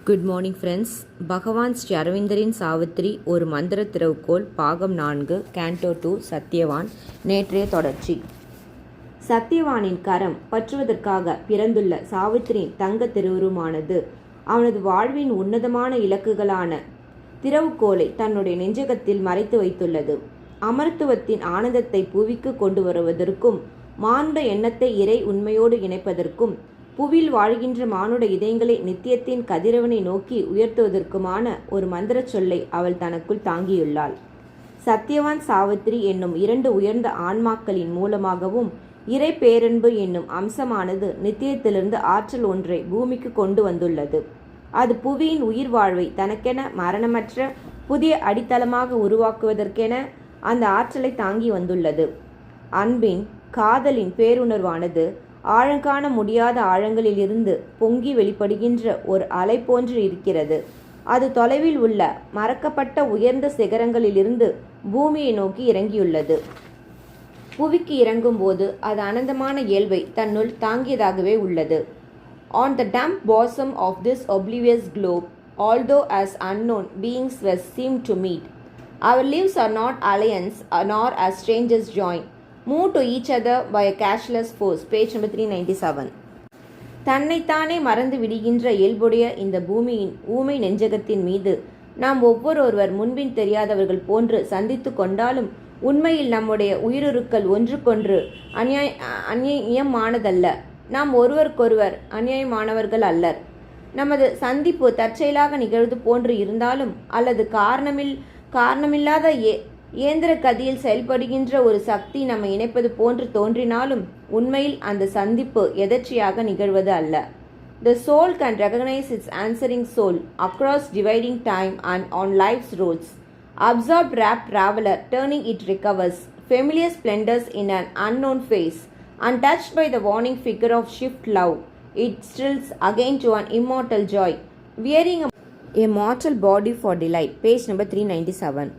Good morning friends. பகவான் ஸ்ரீ அரவிந்தரின் சாவித்திரி ஒரு மந்திர திறவுகோல் பாகம் 4 கேண்டோ 2 சத்யவான். நேற்றைய தொடர்ச்சி. சத்யவானின் கரம் பற்றுவதற்காக பிறந்துள்ள சாவித்திரியின் தங்க திருவுருமானது அவனது வாழ்வின் உன்னதமான இலக்குகளான திறவுகோலை தன்னுடைய நெஞ்சகத்தில் மறைத்து வைத்துள்ளது. அமரத்துவத்தின் ஆனந்தத்தை புவிக்கு கொண்டு வருவதற்கும் மானுட எண்ணத்தை இறை உண்மையோடு இணைப்பதற்கும் புவியில் வாழ்கின்ற மானுட இதயங்களை நித்தியத்தின் கதிரவனை நோக்கி உயர்த்துவதற்குமான ஒரு மந்திர சொல்லை அவள் தனக்குள் தாங்கியுள்ளாள். சத்யவான் சாவித்திரி என்னும் 2 உயர்ந்த ஆன்மாக்களின் மூலமாகவும் இறை பேரன்பு என்னும் அம்சமானது நித்தியத்திலிருந்து ஆற்றல் ஒன்றை பூமிக்கு கொண்டு வந்துள்ளது. அது புவியின் உயிர் வாழ்வை தனக்கென மரணமற்ற புதிய அடித்தளமாக உருவாக்குவதற்கென அந்த ஆற்றலை தாங்கி வந்துள்ளது. அன்பின் காதலின் பேருணர்வானது ஆழங்காண முடியாத ஆழங்களிலிருந்து பொங்கி வெளிப்படுகின்ற ஒரு அலை போன்று இருக்கிறது. அது தொலைவில் உள்ள மறக்கப்பட்ட உயர்ந்த சிகரங்களிலிருந்து பூமியை நோக்கி இறங்கியுள்ளது. புவிக்கு இறங்கும்போது அது அனந்தமான இயல்பை தன்னுள் தாங்கியதாகவே உள்ளது. On the damp bosom of this oblivious globe, although as unknown beings were seemed to meet, our lives are not alliance nor as strangers join, move to each other by a cashless force. Page number 397. தன்னைத்தானே மறந்து விடுகின்ற இயல்புடைய இந்த பூமியின் ஊமை நெஞ்சகத்தின் மீது நாம் ஒவ்வொருவர் முன்பின் தெரியாதவர்கள் போன்று சந்தித்து கொண்டாலும் உண்மையில் நம்முடைய உயிருருக்கள் ஒன்றுக்கொன்று அந்நியமானதல்ல. நாம் ஒருவருக்கொருவர் அந்நியமானவர்கள் அல்லர். நமது சந்திப்பு தற்செயலாக நிகழ்வது போன்று இருந்தாலும் அல்லது காரணமில்லாத இயந்திர கதியில் செயல்படுகின்ற ஒரு சக்தி நம்மை இணைப்பது போன்று தோன்றினாலும் உண்மையில் அந்த சந்திப்பு எதர்ச்சியாக நிகழ்வது அல்ல. The soul can recognize its answering soul across dividing time and on life's roads. Absorbed rapt traveler turning it recovers familiar splendors in an unknown face. Untouched by the warning figure of shift love, it strills again to an immortal joy, wearing a mortal body for delight. Page number 397.